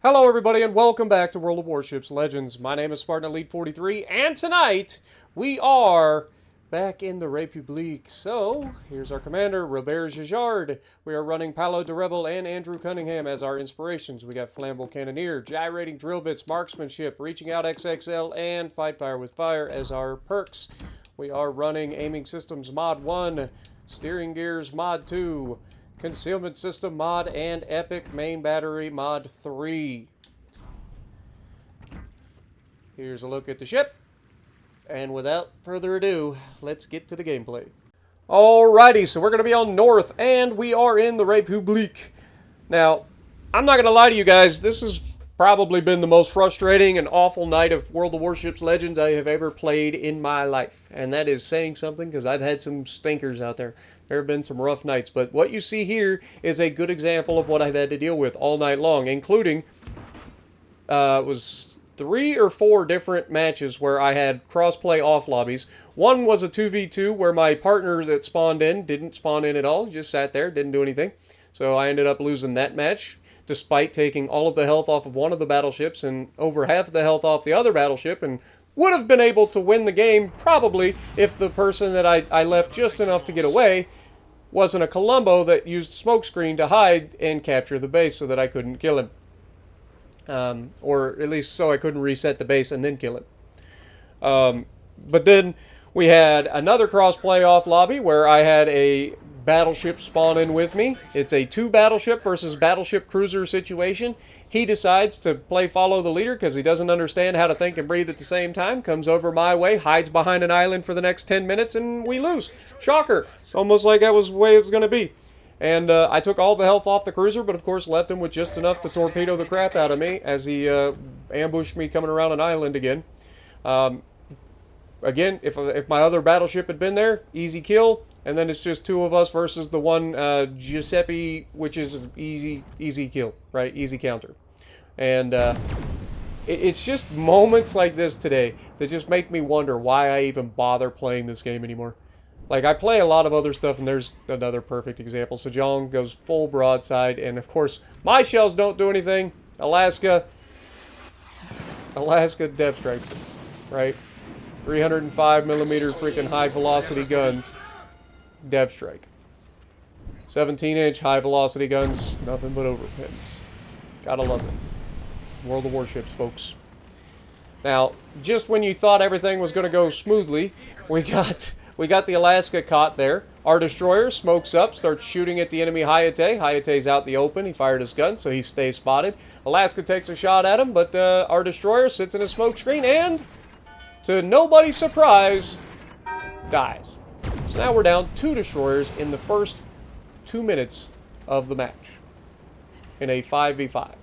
Hello everybody and welcome back to World of Warships Legends. My name is Spartan Elite 43 and tonight we are back in the Republique. So, here's our commander, Robert Gijard. We are running Paolo de Revel and Andrew Cunningham as our inspirations. We got Flammable Cannoneer, Gyrating Drill Bits, Marksmanship, Reaching Out XXL, and Fight Fire with Fire as our perks. We are running Aiming Systems Mod 1, Steering Gears Mod 2, Concealment System Mod, and Epic Main Battery Mod 3. Here's a look at the ship. And without further ado, let's get to the gameplay. Alrighty, so we're going to be on North, and we are in the Republique. Now, I'm not going to lie to you guys, this has probably been the most frustrating and awful night of World of Warships Legends I have ever played in my life. And that is saying something, because I've had some stinkers out there. There have been some rough nights, but what you see here is a good example of what I've had to deal with all night long, including, was 3 or 4 different matches where I had cross-play off lobbies. One was a 2v2 where my partner that spawned in didn't spawn in at all, just sat there, didn't do anything. So I ended up losing that match, despite taking all of the health off of one of the battleships and over half of the health off the other battleship, and would have been able to win the game, probably, if the person that I left just enough to get away wasn't a Columbo that used smokescreen to hide and capture the base so that I couldn't kill him. Or at least so I couldn't reset the base and then kill him. But then we had another cross-play off lobby where I had a battleship spawn in with me. It's a 2 battleship versus battleship cruiser situation. He decides to play follow the leader because he doesn't understand how to think and breathe at the same time. Comes over my way, hides behind an island for the next 10 minutes, and we lose. Shocker. It's almost like that was the way it was going to be. And I took all the health off the cruiser, but of course left him with just enough to torpedo the crap out of me as he ambushed me coming around an island again. Again, if my other battleship had been there, easy kill. And then it's just 2 of us versus the one Giuseppe, which is easy kill, right? Easy counter. And it's just moments like this today that just make me wonder why I even bother playing this game anymore. Like, I play a lot of other stuff, and there's another perfect example. Sejong goes full broadside, and of course, my shells don't do anything. Alaska depth strikes it, right? 305 millimeter freaking high velocity guns. Dev strike. 17-inch high velocity guns, nothing but overpins. Gotta love it. World of Warships, folks. Now, just when you thought everything was going to go smoothly, we got the Alaska caught there. Our destroyer smokes up, starts shooting at the enemy Hayate. Hayate's out in the open. He fired his gun, so he stays spotted. Alaska takes a shot at him, but our destroyer sits in a smoke screen and, to nobody's surprise, dies. So now we're down 2 destroyers in the first 2 minutes of the match in a 5v5.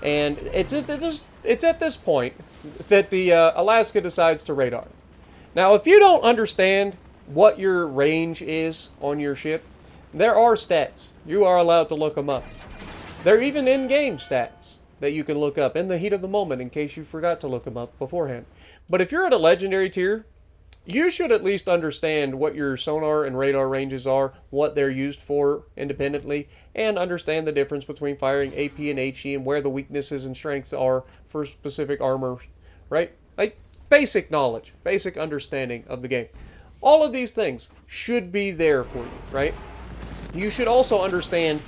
And it's at this point that the Alaska decides to radar. Now, if you don't understand what your range is on your ship, there are stats. You are allowed to look them up. They're even in-game stats that you can look up in the heat of the moment in case you forgot to look them up beforehand. But if you're at a legendary tier, you should at least understand what your sonar and radar ranges are, what they're used for independently, and understand the difference between firing AP and HE and where the weaknesses and strengths are for specific armor, right? Like, basic knowledge, basic understanding of the game. All of these things should be there for you, right? You should also understand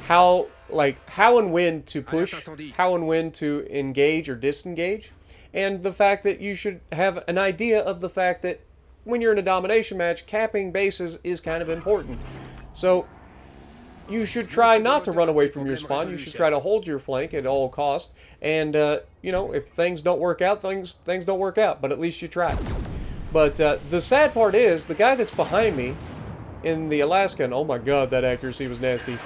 how and when to push, how and when to engage or disengage. And the fact that you should have an idea of the fact that when you're in a domination match, capping bases is kind of important. So you should try not to run away from your spawn. You should try to hold your flank at all costs. And, you know, if things don't work out, things don't work out. But at least you try. But the sad part is, the guy that's behind me in the Alaska, and oh my god, that accuracy was nasty.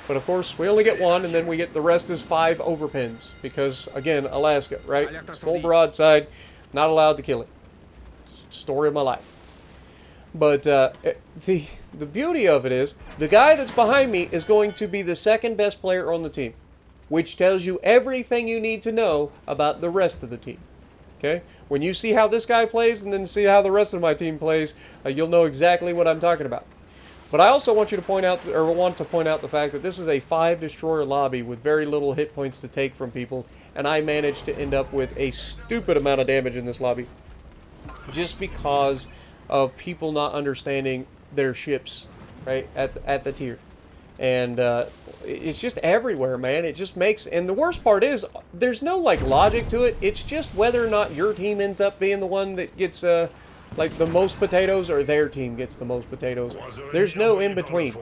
But of course, we only get 1, and then we get the rest is 5 overpins. Because, again, Alaska, right? It's full broadside, not allowed to kill it. Story of my life. But the beauty of it is, the guy that's behind me is going to be the second best player on the team. Which tells you everything you need to know about the rest of the team. Okay? When you see how this guy plays, and then see how the rest of my team plays, you'll know exactly what I'm talking about. But I also want you to point out, or want to point out the fact that this is a 5 destroyer lobby with very little hit points to take from people, and I managed to end up with a stupid amount of damage in this lobby, just because of people not understanding their ships, right, at the tier. And it's just everywhere, man. It just makes, and the worst part is, there's no, like, logic to it. It's just whether or not your team ends up being the one that gets, like, the most potatoes, or their team gets the most potatoes. There's no in-between.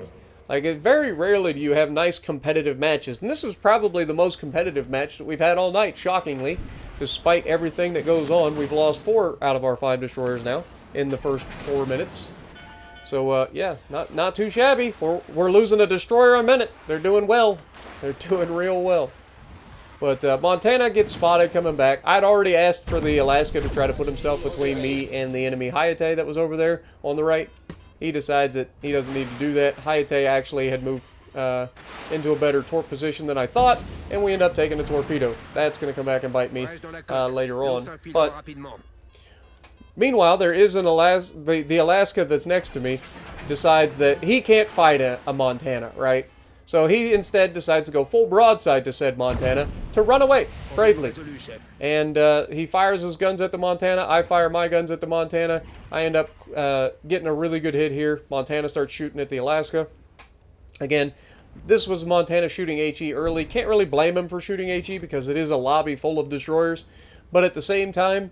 Like, very rarely do you have nice competitive matches. And this is probably the most competitive match that we've had all night, shockingly. Despite everything that goes on, we've lost 4 out of our 5 destroyers now in the first 4 minutes. So, yeah, not too shabby. We're losing a destroyer a minute. They're doing well. They're doing real well. But Montana gets spotted coming back. I'd already asked for the Alaska to try to put himself between me and the enemy Hayate that was over there on the right. He decides that he doesn't need to do that. Hayate actually had moved into a better torp position than I thought, and we end up taking a torpedo. That's going to come back and bite me later on. But meanwhile, there is an the Alaska that's next to me decides that he can't fight a Montana, right? So he instead decides to go full broadside to said Montana to run away bravely. And he fires his guns at the Montana. I fire my guns at the Montana. I end up getting a really good hit here. Montana starts shooting at the Alaska. Again, this was Montana shooting HE early. Can't really blame him for shooting HE because it is a lobby full of destroyers. But at the same time,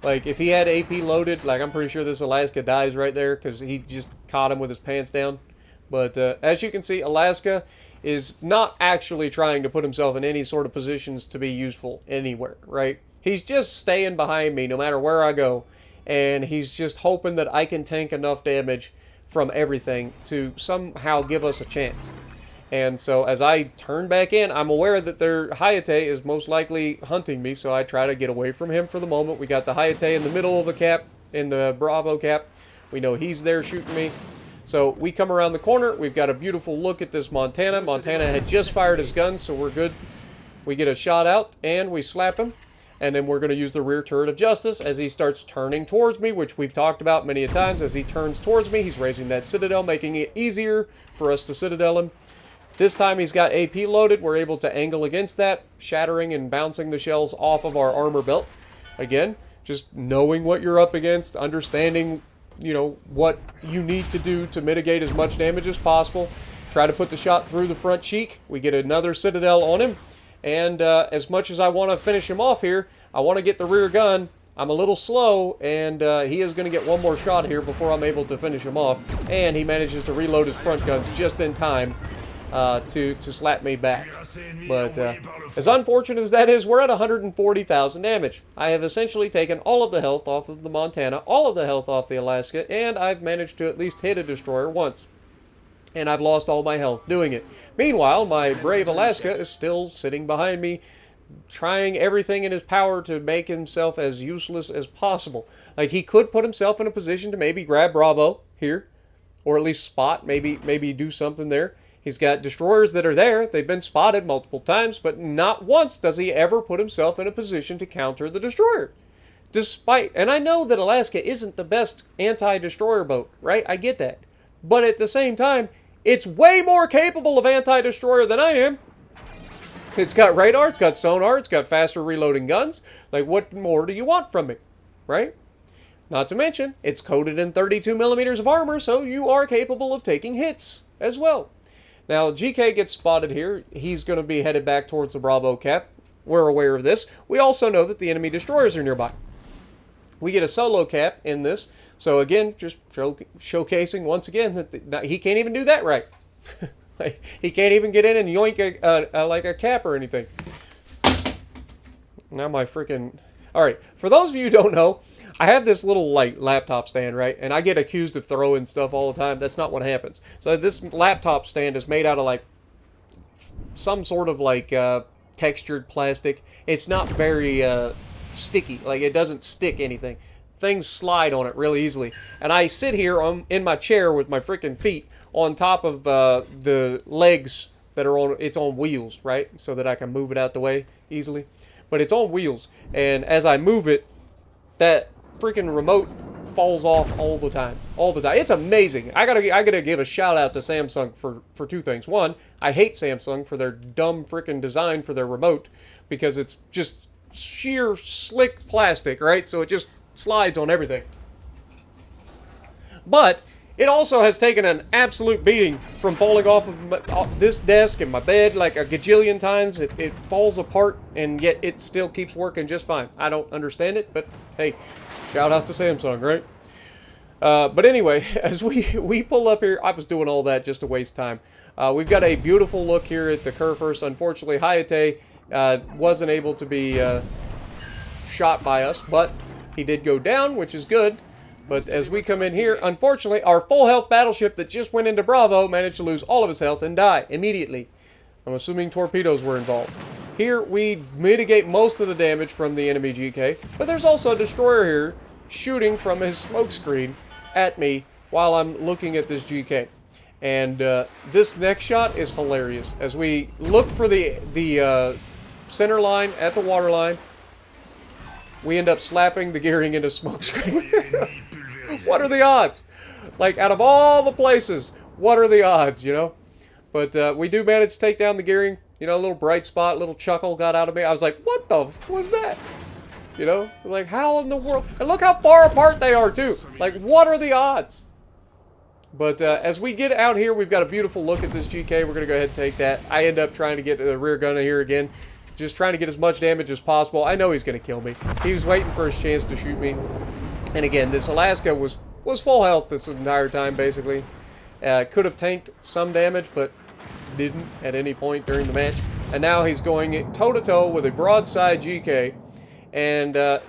like, if he had AP loaded, like, I'm pretty sure this Alaska dies right there because he just caught him with his pants down. But as you can see, Alaska is not actually trying to put himself in any sort of positions to be useful anywhere, right? He's just staying behind me no matter where I go. And he's just hoping that I can tank enough damage from everything to somehow give us a chance. And so as I turn back in, I'm aware that their Hayate is most likely hunting me, so I try to get away from him for the moment. We got the Hayate in the middle of the cap, in the Bravo cap. We know he's there shooting me. So we come around the corner. We've got a beautiful look at this Montana. Montana had just fired his gun, so we're good. We get a shot out, and we slap him. And then we're going to use the rear turret of justice as he starts turning towards me, which we've talked about many a times. As he turns towards me, he's raising that citadel, making it easier for us to citadel him. This time he's got AP loaded. We're able to angle against that, shattering and bouncing the shells off of our armor belt. Again, just knowing what you're up against, understanding, you know, what you need to do to mitigate as much damage as possible. Try to put the shot through the front cheek. We get another citadel on him. And as much as I want to finish him off here, I want to get the rear gun. I'm a little slow, and he is going to get one more shot here before I'm able to finish him off. And he manages to reload his front guns just in time to slap me back. But as unfortunate as that is, we're at 140,000 damage. I have essentially taken all of the health off of the Montana, all of the health off the Alaska, and I've managed to at least hit a destroyer once. And I've lost all my health doing it. Meanwhile, my brave Alaska is still sitting behind me, trying everything in his power to make himself as useless as possible. Like, he could put himself in a position to maybe grab Bravo here, or at least spot, maybe do something there. He's got destroyers that are there. They've been spotted multiple times, but not once does he ever put himself in a position to counter the destroyer. Despite, and I know that Alaska isn't the best anti-destroyer boat, right? I get that. But at the same time, it's way more capable of anti-destroyer than I am. It's got radar, it's got sonar, it's got faster reloading guns. Like, what more do you want from me, right? Not to mention, it's coated in 32 millimeters of armor, so you are capable of taking hits as well. Now, GK gets spotted here. He's going to be headed back towards the Bravo cap. We're aware of this. We also know that the enemy destroyers are nearby. We get a solo cap in this. So again, just showcasing once again that he can't even do that right. Like, he can't even get in and yoink like a cap or anything. Now my freaking... Alright, for those of you who don't know, I have this little like laptop stand, right? And I get accused of throwing stuff all the time. That's not what happens. So this laptop stand is made out of like some sort of like textured plastic. It's not very sticky. Like, it doesn't stick anything. Things slide on it really easily. And I sit here in my chair with my freaking feet on top of the legs that are on, it's on wheels, right? So that I can move it out the way easily. But it's on wheels. And as I move it, that freaking remote falls off all the time. All the time. It's amazing. I gotta give a shout out to Samsung for two things. One, I hate Samsung for their dumb freaking design for their remote, because it's just sheer slick plastic, right? So it just slides on everything. But it also has taken an absolute beating from falling off of this desk and my bed like a gajillion times. It falls apart, and yet it still keeps working just fine. I don't understand it, but hey, shout out to Samsung, right? But anyway, as we pull up here, I was doing all that just to waste time. We've got a beautiful look here at the Kurfürst. Unfortunately, Hayate wasn't able to be shot by us, but he did go down, which is good. But as we come in here, unfortunately, our full health battleship that just went into Bravo managed to lose all of his health and die immediately. I'm assuming torpedoes were involved. Here, we mitigate most of the damage from the enemy GK, but there's also a destroyer here shooting from his smoke screen at me while I'm looking at this GK. And this next shot is hilarious. As we look for the center line at the water line, we end up slapping the gearing into smoke screen. What are the odds? Like, out of all the places, what are the odds, you know? But we do manage to take down the gearing. You know, a little bright spot, a little chuckle got out of me. I was like, what the f was that? You know? Like, how in the world? And look how far apart they are, too. Like, what are the odds? But as we get out here, we've got a beautiful look at this GK. We're going to go ahead and take that. I end up trying to get the rear gunner here again. Just trying to get as much damage as possible. I know he's going to kill me. He was waiting for his chance to shoot me. And again, this Alaska was full health this entire time, basically. Could have tanked some damage, but didn't at any point during the match. And now he's going toe-to-toe with a broadside GK. And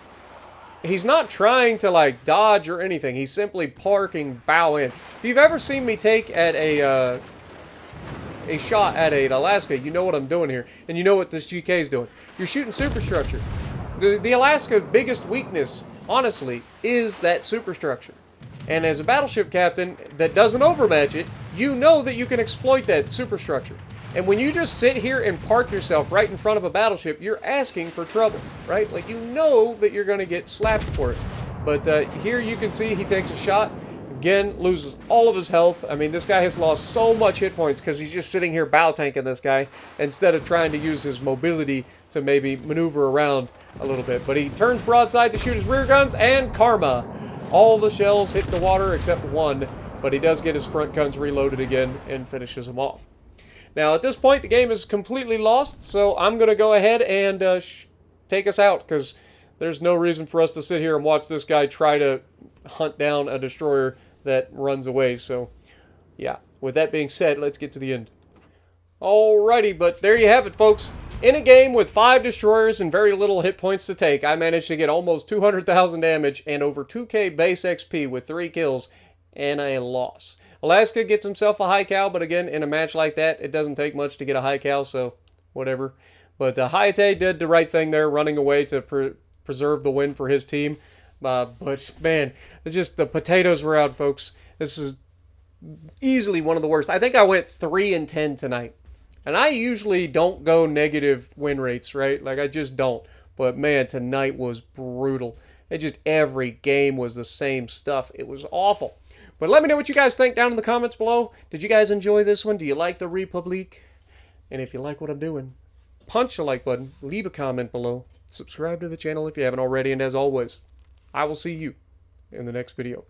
he's not trying to, like, dodge or anything. He's simply parking bow in. If you've ever seen me take at a shot at an Alaska, you know what I'm doing here. And you know what this GK is doing. You're shooting superstructure. The Alaska's biggest weakness, honestly, is that superstructure. And as a battleship captain that doesn't overmatch it, you know that you can exploit that superstructure. And when you just sit here and park yourself right in front of a battleship, you're asking for trouble, right? Like, you know that you're going to get slapped for it. But here you can see he takes a shot. Again, loses all of his health. I mean, this guy has lost so much hit points because he's just sitting here bow tanking this guy instead of trying to use his mobility to maybe maneuver around a little bit. But he turns broadside to shoot his rear guns, and karma. All the shells hit the water except one, but he does get his front guns reloaded again and finishes them off. Now, at this point, the game is completely lost, so I'm going to go ahead and take us out, because there's no reason for us to sit here and watch this guy try to hunt down a destroyer that runs away. So, yeah, with that being said, let's get to the end. Alrighty, but there you have it, folks. In a game with 5 destroyers and very little hit points to take, I managed to get almost 200,000 damage and over 2k base XP with 3 kills and a loss. Alaska gets himself a high cal, but again, in a match like that, it doesn't take much to get a high cal, so whatever. But Hayate did the right thing there, running away to preserve the win for his team. But, man, it's just the potatoes were out, folks. This is easily one of the worst. I think I went 3-10 tonight. And I usually don't go negative win rates, right? Like, I just don't. But, man, tonight was brutal. It just, every game was the same stuff. It was awful. But let me know what you guys think down in the comments below. Did you guys enjoy this one? Do you like the Republic? And if you like what I'm doing, punch the like button, leave a comment below, subscribe to the channel if you haven't already, and as always, I will see you in the next video.